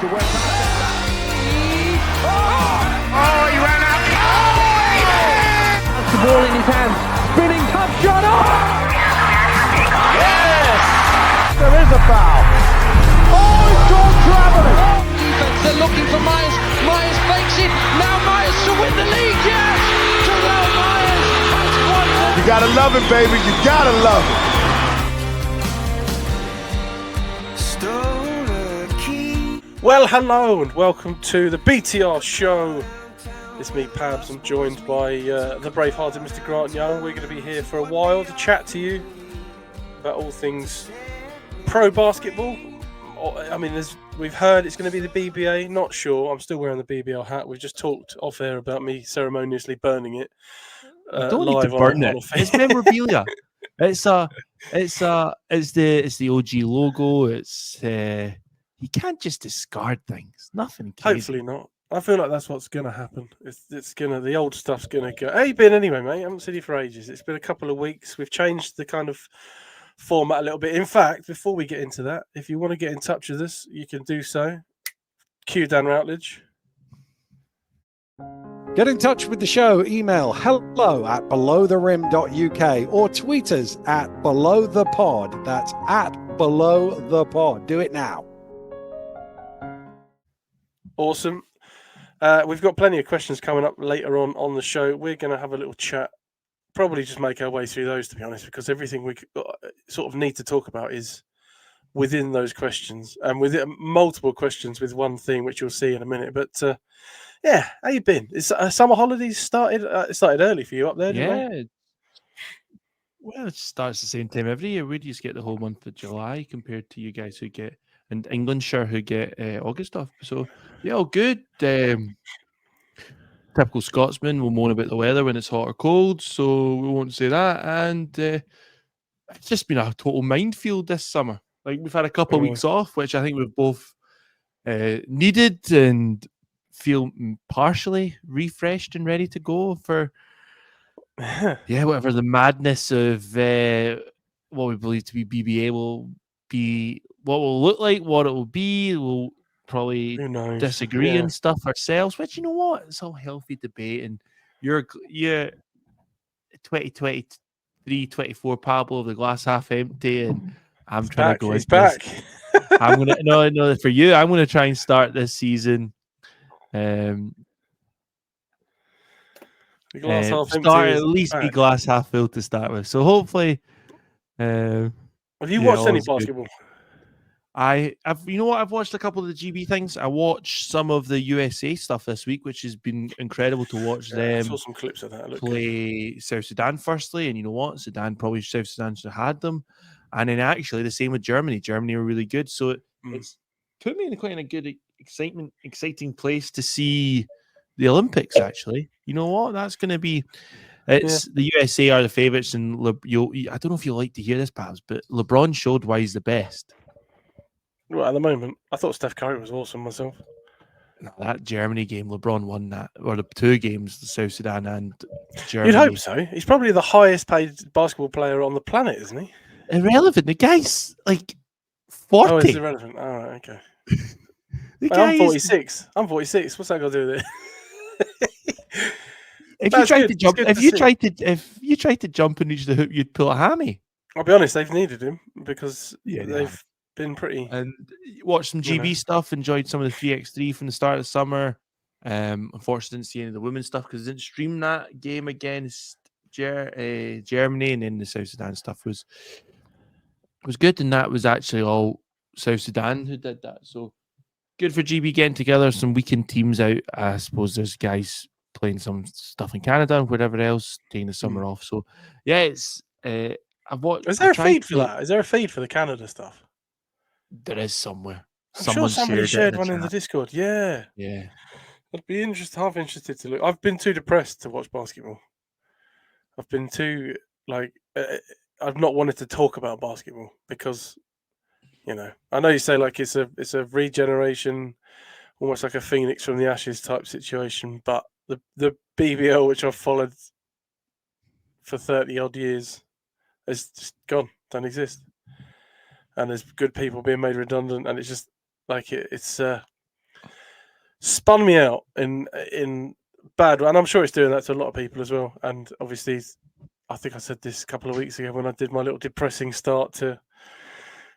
to West Ham. Oh, he ran out. Has the ball in his hand. Spinning tough shot. Oh! Yes! There is a foul. Oh, it's gone travelling. Defense, they're looking for Myers. Myers fakes it. Now Myers to win the league. Yes! Terrell Myers has won the... You gotta love it, baby. You gotta love it. Well, hello and welcome to the BTR Show. It's me, Pabs. I'm joined by the brave-hearted Mr. Grant Young. We're going to be here for a while to chat to you about all things pro basketball. I mean, we've heard it's going to be the BBA. Not sure. I'm still wearing the BBL hat. We've just talked off air about me ceremoniously burning it. Don't need to burn it. It's memorabilia. It's the OG logo. It's you can't just discard things. Nothing crazy. Hopefully not. I feel like that's what's going to happen. The old stuff's going to go. How you been anyway, mate? I haven't seen you for ages. It's been a couple of weeks. We've changed the kind of format a little bit. In fact, before we get into that, if you want to get in touch with us, you can do so. Cue Dan Routledge. Get in touch with the show. Email hello@belowtherim.uk or tweet us at belowthepod. That's at belowthepod. Do it now. Awesome. We've got plenty of questions coming up later on the show. We're going to have a little chat. Probably just make our way through those, to be honest, because everything we sort of need to talk about is within those questions, and within multiple questions with one thing, which you'll see in a minute. But yeah, how you been? Is summer holidays started? It started early for you up there, didn't Yeah. Well, it starts the same time every year. We just get the whole month of July compared to you guys who get, and Englandshire who get August off. So yeah, all good. Typical Scotsman will moan about the weather when it's hot or cold, so we won't say that. And it's just been a total minefield this summer. Like, we've had a couple of weeks off, which I think we've both needed and feel partially refreshed and ready to go for whatever the madness of what we believe to be BBA will be, what will look like, what it will be. We'll probably disagree and stuff ourselves, which, you know what, it's all healthy debate. And you're 2023, 24 Pablo, the glass half empty, and I'm trying to go into back. I'm gonna no for you. I'm gonna try and start this season. Start at least be glass half full to start with. So hopefully, have you watched any basketball? I've watched a couple of the GB things. I watched some of the USA stuff this week, which has been incredible to watch them. I saw some clips of that. Play South Sudan firstly, and you know what? South Sudan should have had them. And then actually the same with Germany. Germany were really good. So it's put me in quite a good exciting place to see the Olympics, actually. You know what? That's going to be... The USA are the favourites, and I don't know if you like to hear this, Pabs, but LeBron showed why he's the best. Well, at the moment, I thought Steph Curry was awesome myself. No, that Germany game, LeBron won that, or the two games, the South Sudan and Germany. You'd hope so. He's probably the highest paid basketball player on the planet, isn't he? Irrelevant. The guy's like 40. Oh, it's irrelevant. All right, okay. I'm 46. I'm 46. What's that got to do with it? If you tried to jump and reach the hoop, you'd pull a hammy. I'll be honest, they've needed him because they've been pretty. And watched some GB stuff. Enjoyed some of the 3x3 from the start of the summer. Unfortunately, didn't see any of the women's stuff because I didn't stream that game against Germany, and then the South Sudan stuff was good, and that was actually all South Sudan who did that. So good for GB getting together. Some weekend teams out. I suppose there's guys playing some stuff in Canada and whatever else, taking the summer off. So yeah, it's I've watched. Is there a feed for that? Is there a feed for the Canada stuff? There is somewhere. I'm sure somebody shared one in the Discord. Yeah. I'd be half interested to look. I've been too depressed to watch basketball. I've been too I've not wanted to talk about basketball because, I know you say like it's a regeneration, almost like a phoenix from the ashes type situation, but the BBL, which I've followed for 30 odd years, is just gone, don't exist. And there's good people being made redundant, and it's just like it's spun me out in bad, and I'm sure it's doing that to a lot of people as well. And obviously, I think I said this a couple of weeks ago when I did my little depressing start to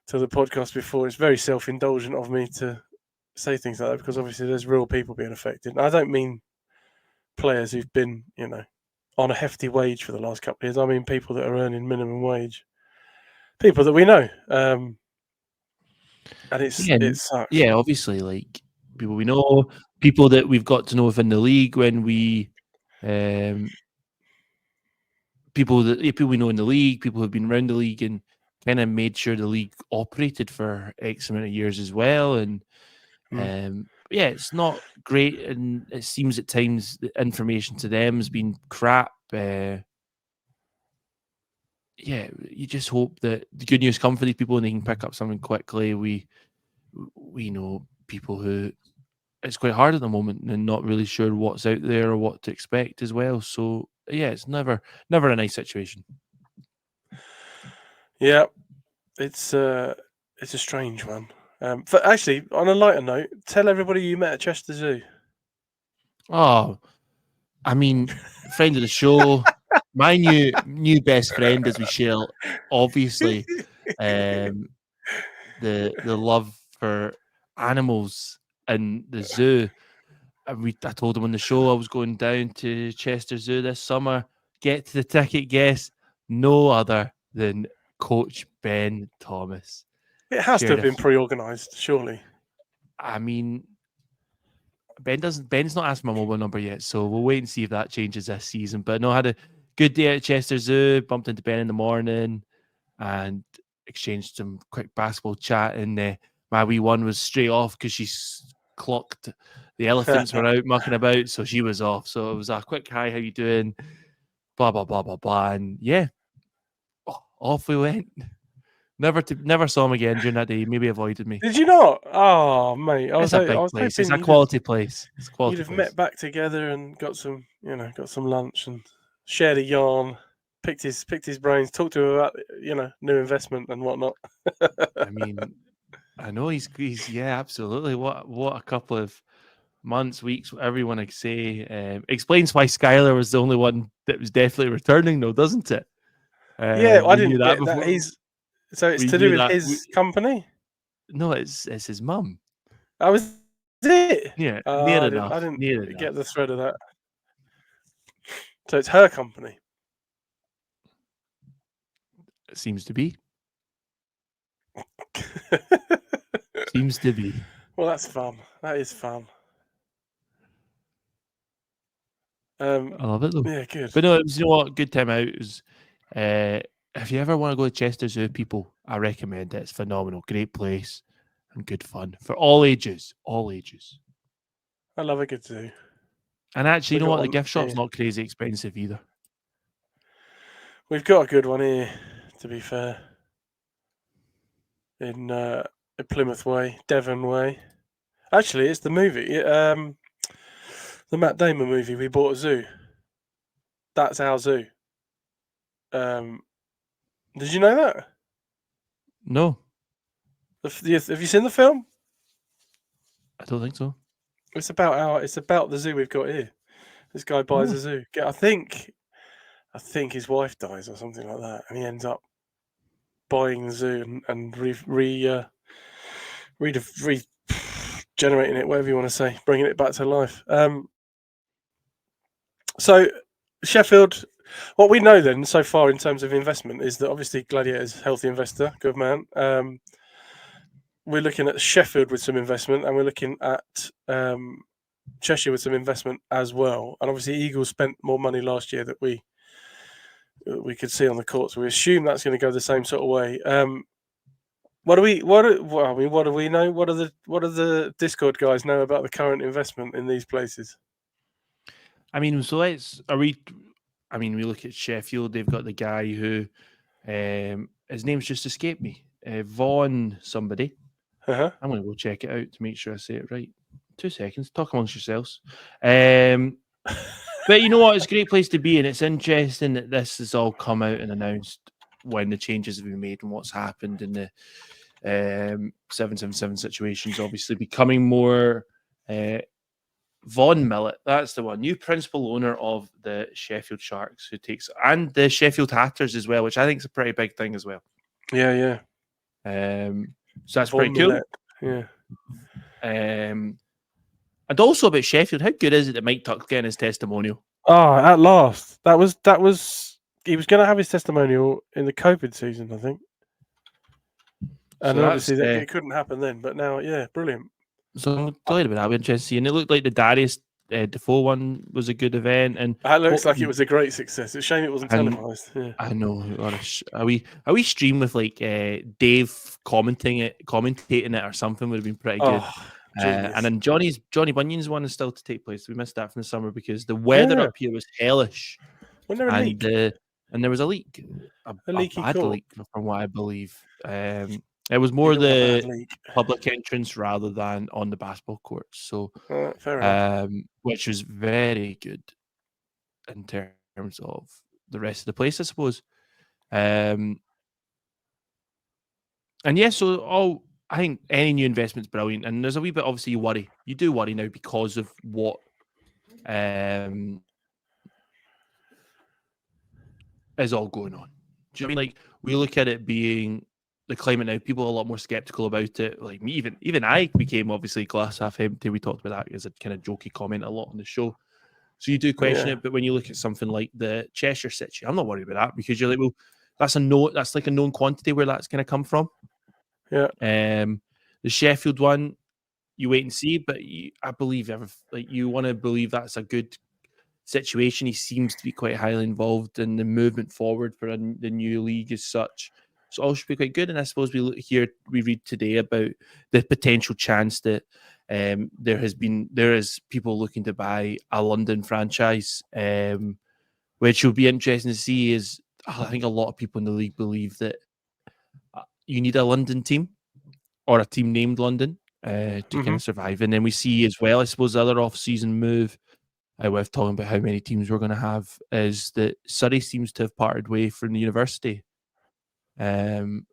the podcast before. It's very self-indulgent of me to say things like that because obviously there's real people being affected. And I don't mean players who've been, on a hefty wage for the last couple of years. I mean people that are earning minimum wage, people that we know. And it sucks. Yeah, obviously, like people we know, people that we've got to know within the league when we, people we know in the league, people who've been around the league and kind of made sure the league operated for X amount of years as well. And yeah, it's not great, and it seems at times the information to them has been crap. Yeah, you just hope that the good news come for these people and they can pick up something quickly. We know people who it's quite hard at the moment and not really sure what's out there or what to expect as well. So yeah, it's never a nice situation. Yeah, it's a strange one. But actually, on a lighter note, tell everybody you met at Chester Zoo. Oh, I mean, friend of the show, my new best friend, as we share, obviously, the love for animals and the zoo. I told him on the show I was going down to Chester Zoo this summer. Get to the ticket, guess no other than Coach Ben Thomas. It has to have been pre-organised, surely. I mean, Ben's not asked my mobile number yet, so we'll wait and see if that changes this season. But no, I had a good day at Chester Zoo, bumped into Ben in the morning and exchanged some quick basketball chat, and my wee one was straight off because she's clocked the elephants were out mucking about, so she was off. So it was a quick hi, how you doing? Blah blah blah blah blah, and yeah, off we went. Never saw him again during that day. Maybe avoided me. Did you not? Oh, mate, I was place. It's a quality place. It's a quality. You'd have met back together and got some lunch and shared a yarn, picked his brains, talked to him about new investment and whatnot. I mean, I know he's yeah, absolutely. What a couple of months, weeks, whatever you want to say. Explains why Skylar was the only one that was definitely returning, though, doesn't it? Yeah, I didn't get that. So it's to do with his company? No, it's his mum. Oh, was it? Yeah, near enough. I didn't get the thread of that. So it's her company. It seems to be. Seems to be. Well, that's fun. That is fun. I love it though. Yeah, good. But no, it was, you know what, good time out. It was, if you ever want to go to Chester Zoo, people, I recommend it. It's phenomenal, great place, and good fun for all ages. All ages. I love a good zoo. And actually, you know what? The gift shop's not crazy expensive either. We've got a good one here, to be fair. In Plymouth Way, Devon Way. Actually, it's the movie. The Matt Damon movie. We bought a zoo. That's our zoo. Did you know that? No. Have you seen the film? I don't think so. It's about the zoo we've got here. This guy buys a zoo. I think his wife dies or something like that, and he ends up buying the zoo and regenerating it, whatever you want to say, bringing it back to life. So Sheffield, what we know then so far in terms of investment is that obviously Gladiator's healthy investor, good man. We're looking at Sheffield with some investment, and we're looking at Cheshire with some investment as well. And obviously Eagles spent more money last year that we could see on the court, so we assume that's going to go the same sort of way. What do we know? What do the Discord guys know about the current investment in these places? I mean, so we look at Sheffield. They've got the guy who, his name's just escaped me. Vaughan somebody. Uh-huh. I'm going to go check it out to make sure I say it right. 2 seconds. Talk amongst yourselves. But you know what? It's a great place to be, and it's interesting that this has all come out and announced when the changes have been made and what's happened in the 777 situations. Obviously, becoming more Von Millet, that's the one. New principal owner of the Sheffield Sharks, and the Sheffield Hatters as well, which I think is a pretty big thing as well. Yeah. So that's Von pretty cool. Millet. Yeah. And also about Sheffield, how good is it that Mike Tuck's getting his testimonial? Oh, at last. That was he was going to have his testimonial in the COVID season, I think. And So obviously it couldn't happen then, but now, yeah, brilliant. So I'm delighted about that. We're interested to see. And it looked like the Darius Defoe one was a good event. And that looks like it was a great success. It's a shame it wasn't televised. Yeah. I know. Are we stream with like Dave commentating it or something would have been pretty good. And then Johnny Bunyan's one is still to take place. We missed that from the summer because the weather up here was hellish. Wasn't there a leak? And there was a leak, a bad court. leak from what I believe. It was more the public entrance rather than on the basketball courts. So, fair enough. Which was very good in terms of the rest of the place, I suppose. And yeah, so I think any new investment's brilliant. And there's a wee bit, obviously, you do worry now because of what is all going on. Do you know what I mean? Like, we look at it being the climate now, people are a lot more skeptical about it. Like me, even I became obviously glass half empty. We talked about that as a kind of jokey comment a lot on the show. So you do question it, but when you look at something like the Cheshire situation, I'm not worried about that because you're like, well, that's like a known quantity where that's going to come from. Yeah. The Sheffield one, you wait and see, but I believe you want to believe that's a good situation. He seems to be quite highly involved in the movement forward for the new league as such. So all should be quite good. And I suppose we read today about the potential chance that there is people looking to buy a London franchise, which will be interesting to see. Is I think a lot of people in the league believe that you need a London team or a team named London to kind of survive. And then we see as well, I suppose, the other off-season move. With talking about how many teams we're going to have is that Surrey seems to have parted way from the university. And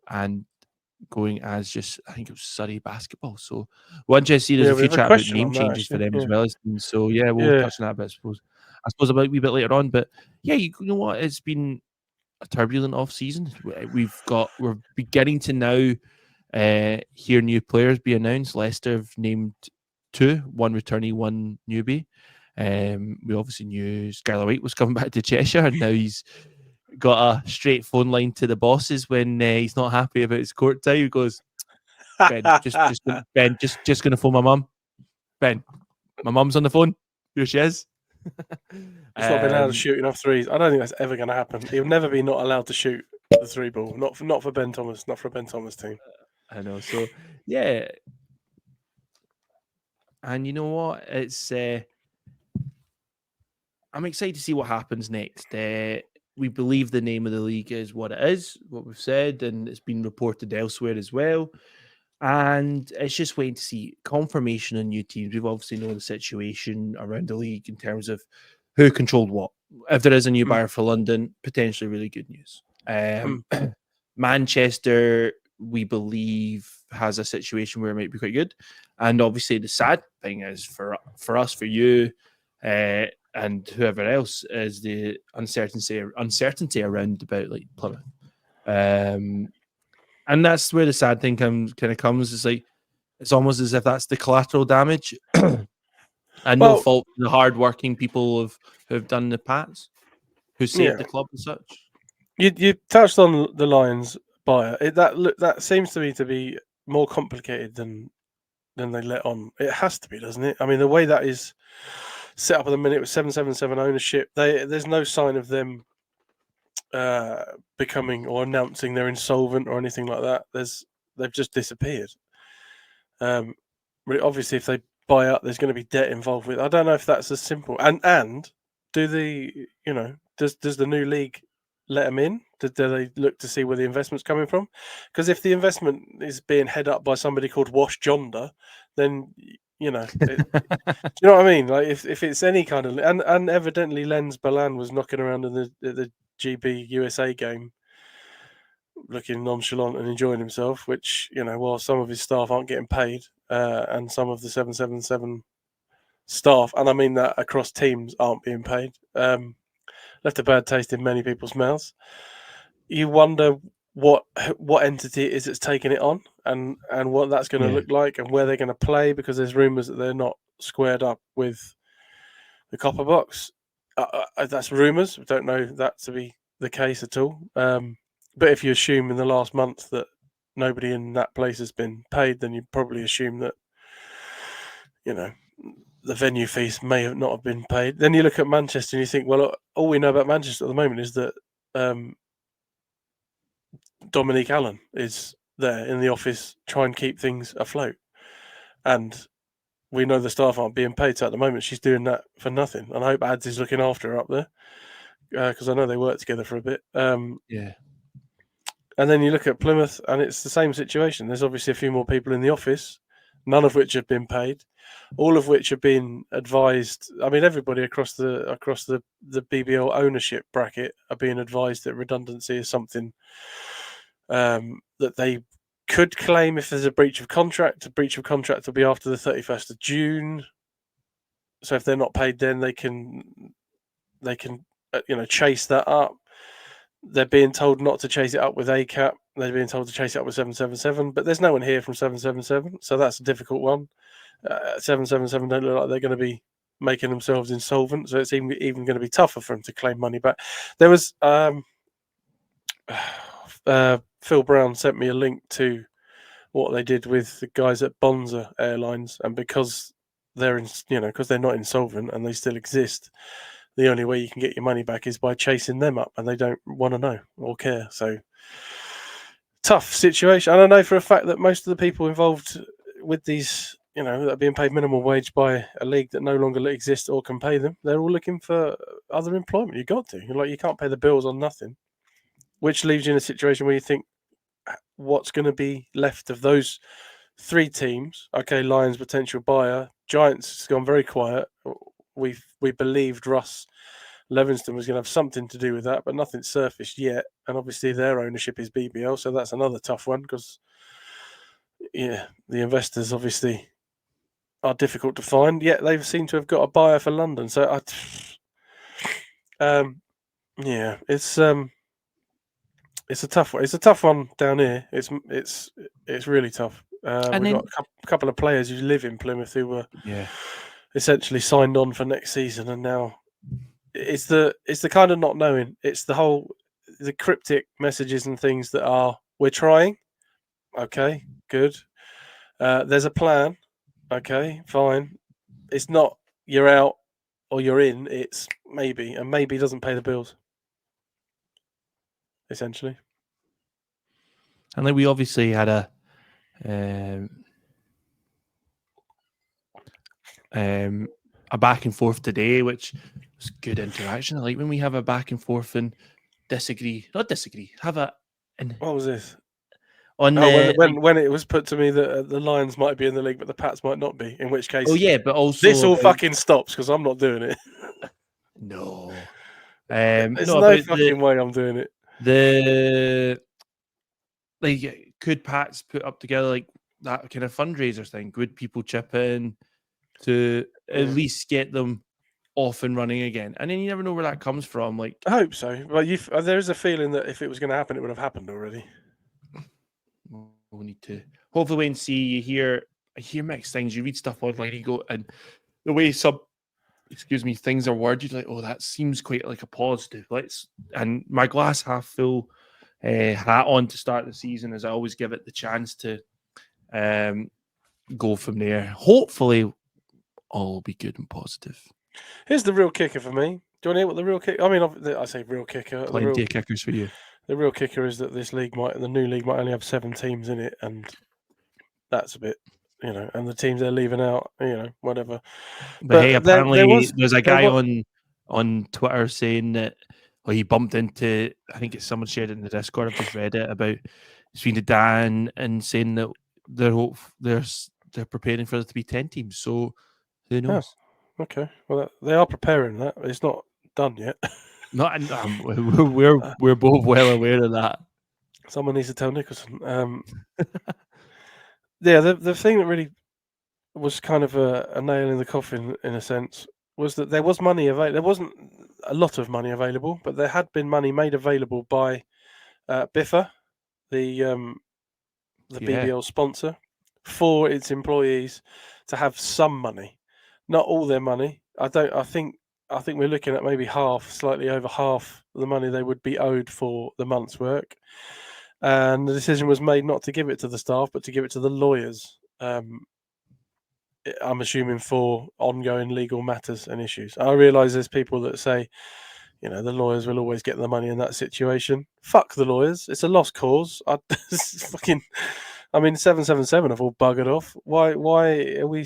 going as just, I think it was Surrey basketball. So one just see there's a few chat about name changes for them as well. So yeah, we'll touch on that a bit, I suppose about a wee bit later on. But yeah, you know what? It's been a turbulent off season. We're beginning to now hear new players be announced. Leicester have named 2, one returnee, one newbie. We obviously knew Skylar White was coming back to Cheshire, and now he's got a straight phone line to the bosses when he's not happy about his court time. He goes, Ben, just going to phone my mum. Ben, my mum's on the phone. Here she is. He's not been allowed to shoot enough threes. I don't think that's ever going to happen. He'll never be not allowed to shoot the 3 ball. Not for Ben Thomas. Not for a Ben Thomas team. I know. So yeah, and you know what? It's I'm excited to see what happens next. We believe the name of the league is what it is, what we've said, and it's been reported elsewhere as well. And it's just waiting to see confirmation on new teams. We've obviously known the situation around the league in terms of who controlled what. If there is a new buyer for London, potentially really good news. Manchester, we believe, has a situation where it might be quite good. And obviously the sad thing is for us, for you, and whoever else, is the uncertainty around about like Plymouth. And that's where the sad thing comes. It's like it's almost as if that's the collateral damage, and no fault the hard-working people who have done the Pats, who saved the club and such. You touched on the Lions buyer. That seems to me to be more complicated than they let on. It has to be, doesn't it? I mean, the way that is set up at the minute with 777 ownership, there's no sign of them becoming or announcing they're insolvent or anything like that. They've just disappeared. Obviously, if they buy up, there's going to be debt involved with it. I don't know if that's as simple. And does the new league let them in? Do they look to see where the investment's coming from? Because if the investment is being head up by somebody called Wash Jonder, then do you know what I mean? Like if it's any kind of and evidently Lenz Balan was knocking around in the GB USA game, looking nonchalant and enjoying himself, which while some of his staff aren't getting paid, and some of the 777 staff, and I mean that across teams, aren't being paid. Left a bad taste in many people's mouths. You wonder what entity it is that's taking it on, and what that's going to look like, and where they're going to play, because there's rumours that they're not squared up with the Copper Box. That's rumours. I don't know that to be the case at all. But if you assume in the last month that nobody in that place has been paid, then you probably assume that, you know, the venue fees may have not have been paid. Then you look at Manchester and you think, well, all we know about Manchester at the moment is that Dominique Allen is there in the office trying to keep things afloat. And we know the staff aren't being paid. So at the moment, she's doing that for nothing. And I hope Ads is looking after her up there, because I know they work together for a bit. And then you look at Plymouth, and it's the same situation. There's obviously a few more people in the office, none of which have been paid, all of which have been advised. I mean, everybody across the BBL ownership bracket are being advised that redundancy is something that they could claim if there's a breach of contract. A breach of contract will be after the 31st of June. So if they're not paid, then they can chase that up. They're being told not to chase it up with ACAP. They're being told to chase it up with 777, but there's no one here from 777, so that's a difficult one. 777 don't look like they're going to be making themselves insolvent, so it's even going to be tougher for them to claim money back. There was Phil Brown sent me a link to what they did with the guys at Bonza Airlines, and because they're because they're not insolvent and they still exist, the only way you can get your money back is by chasing them up, and they don't want to know or care. So tough situation. And I know for a fact that most of the people involved with these, that are being paid minimum wage by a league that no longer exists or can pay them, they're all looking for other employment. You got to. You can't pay the bills on nothing, which leaves you in a situation where you think, what's going to be left of those three teams? Okay, Lions potential buyer, Giants has gone very quiet. We believed Russ Levingston was going to have something to do with that, but nothing's surfaced yet. And obviously their ownership is BBL, so that's another tough one, because the investors obviously are difficult to find. Yet they seem to have got a buyer for London. So it's a tough one. It's a tough one down here. It's really tough. We've got a couple of players who live in Plymouth who were essentially signed on for next season, and now it's the kind of not knowing. It's the cryptic messages and things that are, we're trying. Okay, good. There's a plan. Okay, fine. It's not you're out or you're in. It's maybe, and maybe doesn't pay the bills. Essentially. And then we obviously had a back and forth today, which was good interaction. I like when we have a back and forth and not disagree, have a. What was this? When it was put to me that the Lions might be in the league, but the Pats might not be. In which case, but also this all fucking stops, because I'm not doing it. No, there's no fucking way I'm doing it. Could Pats put up together like that kind of fundraiser thing? Could people chip in to at least get them off and running again? And then you never know where that comes from. Like, I hope so. But there is a feeling that if it was going to happen, it would have happened already. We need to hopefully wait and see. I hear mixed things. You read stuff online, you go, and the way things are worded, you're like, oh, that seems quite like a positive. And my glass half full hat on to start the season, as I always give it the chance to go from there. Hopefully, all will be good and positive. Here's the real kicker for me. Do you want to hear what the real kicker? I mean, I say real kicker. Plenty of kickers for you. The real kicker is that the new league might only have 7 teams in it, and that's a bit, and the teams they're leaving out, whatever. But hey, apparently there's a guy on Twitter saying that he bumped into, I think it's someone shared it in the Discord, I've just read it, about speaking to Dan and saying that they're preparing for there to be 10 teams. So who knows? Oh, okay, well they are preparing that. It's not done yet. We're both well aware of that. Someone needs to tell Nicholson. The thing that really was kind of a nail in the coffin in a sense was that there was money available. There wasn't a lot of money available, but there had been money made available by Biffa, the BBL sponsor, for its employees to have some money, not all their money. I think we're looking at maybe slightly over half the money they would be owed for the month's work. And the decision was made not to give it to the staff, but to give it to the lawyers. I'm assuming for ongoing legal matters and issues. I realise there's people that say, the lawyers will always get the money in that situation. Fuck the lawyers. It's a lost cause. 777 have all buggered off. Why are we,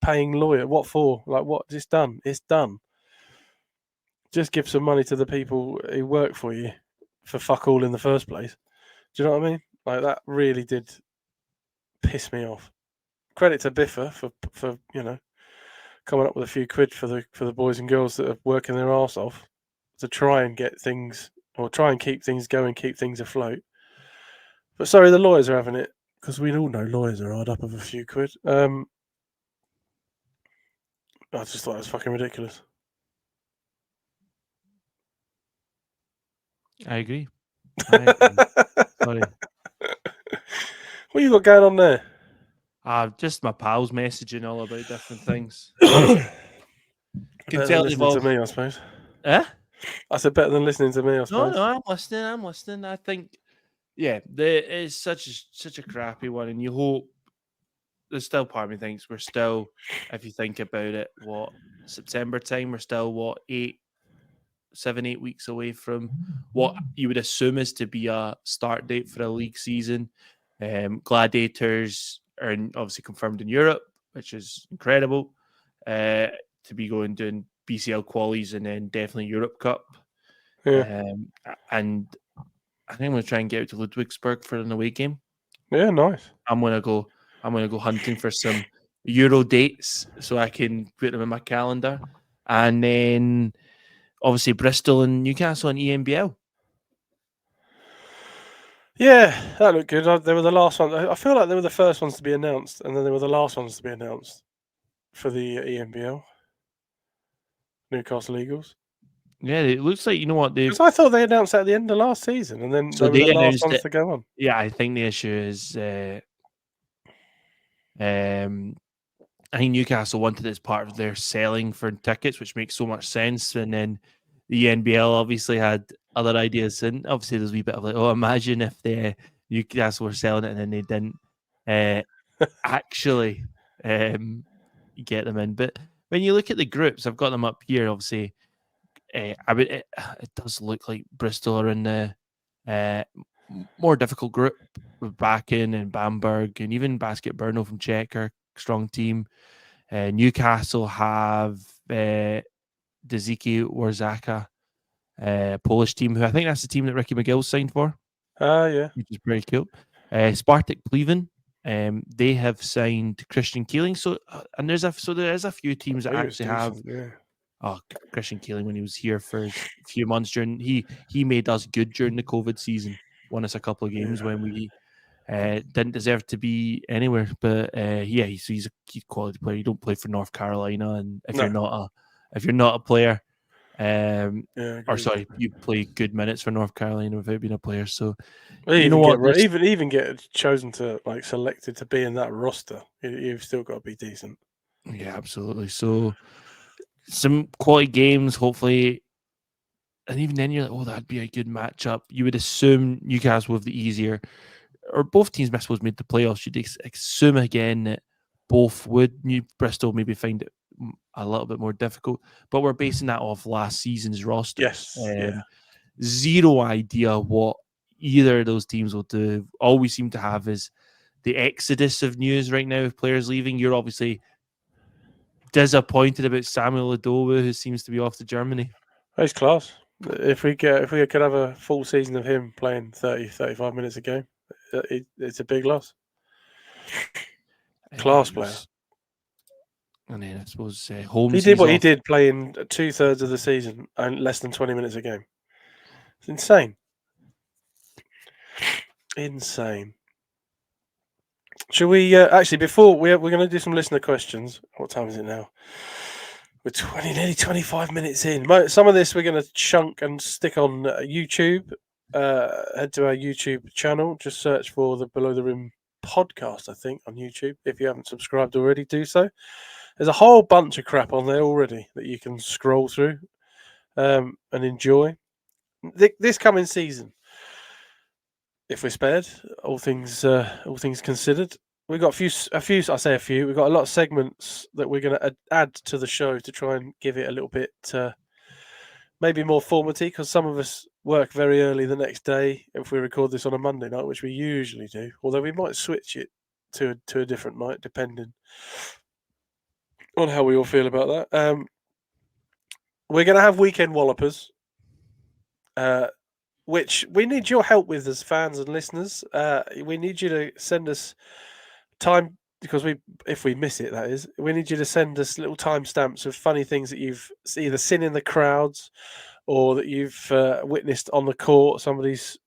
paying lawyer? What for? Like, what? It's done. It's done. Just give some money to the people who work for you for fuck all in the first place. Do you know what I mean? Like, that really did piss me off. Credit to Biffa for coming up with a few quid for the boys and girls that are working their arse off to try and get things, or try and keep things going, keep things afloat. But sorry, the lawyers are having it, because we all know lawyers are hard up of a few quid. I just thought it was fucking ridiculous. I agree. Sorry. What you got going on there? Just my pals messaging all about different things. Better than listening to me, I suppose. Eh? I said better than listening to me, I suppose. No, I'm listening. I think, it's such a crappy one, and you hope. There's still part of me thinks we're still, if you think about it, September time, we're still 7, 8 weeks away from what you would assume is to be a start date for a league season. Gladiators are obviously confirmed in Europe, which is incredible. To be doing BCL qualies and then definitely Europe Cup. Yeah. And I think I'm going to try and get out to Ludwigsburg for an away game. Yeah, nice. I'm going to go hunting for some Euro dates so I can put them in my calendar. And then obviously Bristol and Newcastle and EMBL. Yeah, that looked good. They were the last ones. I feel like they were the first ones to be announced, and then they were the last ones to be announced for the EMBL. Newcastle Eagles. Yeah, it looks like, because I thought they announced that at the end of last season, and then so they were the last announced ones it. to go on. Yeah, I think the issue is I think Newcastle wanted it as part of their selling for tickets, which makes so much sense. And then the NBL obviously had other ideas. And obviously there's a wee bit of imagine if the Newcastle were selling it and then they didn't actually get them in. But when you look at the groups, I've got them up here, obviously. It does look like Bristol are in the more difficult group with Bakken and Bamberg and even Basket Brno from Czech are a strong team. Newcastle have Dziki Warzaka, Polish team, who I think that's the team that Ricky McGill signed for. Yeah. Which is pretty cool. Spartak Pleven, they have signed Christian Keeling. So and there is a few teams that actually have. Yeah. Oh, Christian Keeling, when he was here for a few months he made us good during the COVID season. Won us a couple of games when we didn't deserve to be anywhere. But he's a quality player. You don't play for North Carolina, and if you're not a player, you play good minutes for North Carolina without being a player. So even get chosen to selected to be in that roster, you've still got to be decent. Yeah, absolutely. So some quality games, hopefully. And even then, you're like, that'd be a good matchup. You would assume Newcastle with the easier, or both teams, I suppose, made the playoffs. You'd assume again that both would. Bristol maybe find it a little bit more difficult, but we're basing that off last season's roster. Yes. Zero idea what either of those teams will do. All we seem to have is the exodus of news right now of players leaving. You're obviously disappointed about Samuel Adowa, who seems to be off to Germany. He's class. If we could have a full season of him playing 30, 35 minutes a game, it's a big loss. Class player. And then I suppose Holmes. He did what he did, playing 2/3 of the season and less than 20 minutes a game. It's insane. Insane. Shall we actually before we're going to do some listener questions? What time is it now? We're nearly 25 minutes in. Some of this we're going to chunk and stick on YouTube. Head to our YouTube channel. Just search for the Below the Rim podcast, I think, on YouTube. If you haven't subscribed already, do so. There's a whole bunch of crap on there already that you can scroll through and enjoy. This coming season, if we're spared, all things considered, we've got a few. I say a few. We've got a lot of segments that we're going to add to the show to try and give it a little bit, maybe more formative, because some of us work very early the next day if we record this on a Monday night, which we usually do. Although we might switch it to a different night depending on how we all feel about that. We're going to have weekend wallopers, which we need your help with as fans and listeners. We need you to send us time, because if we miss it, that is, we need you to send us little timestamps of funny things that you've either seen in the crowds or that you've witnessed on the court. Somebody's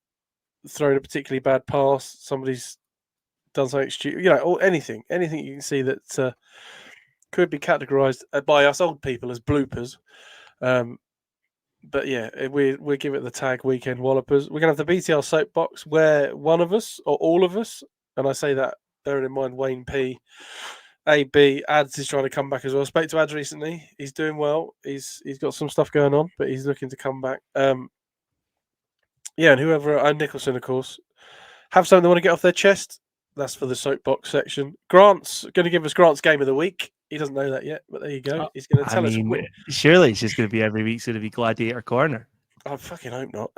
thrown a particularly bad pass. Somebody's done something stupid. Or anything you can see that could be categorized by us old people as bloopers. But yeah, we give it the tag weekend wallopers. We're going to have the BTR soapbox where one of us or all of us, and I say that bearing in mind Wayne P, AB, Ads is trying to come back as well. I spoke to Ads recently. He's doing well. He's got some stuff going on, but he's looking to come back. Yeah, and whoever, and Nicholson, of course, have something they want to get off their chest. That's for the soapbox section. Grant's going to give us Grant's game of the week. He doesn't know that yet, but there you go. He's going to tell us. Surely it's just going to be every week's going to be Gladiator Corner. I fucking hope not.